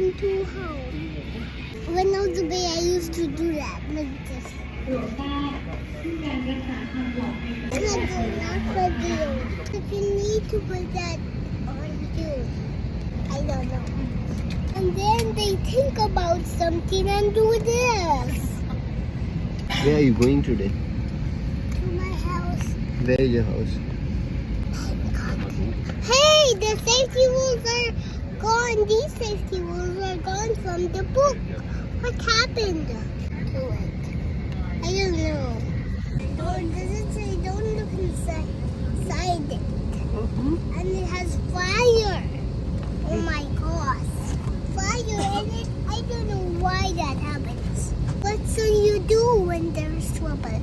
into home. When I was a baby, I used to do that like this. Not for you. If you need to put that on you, I don't know. And then they think about something and do this. Where are you going today? To my house. Where is your house? Hey, the safety rules are gone. These safety rules are gone from the book. What happened to it? I don't know. Or does it say don't look inside it? And it has fire. Oh my gosh. Fire in it. I don't know why that happens. What should you do when there's trouble?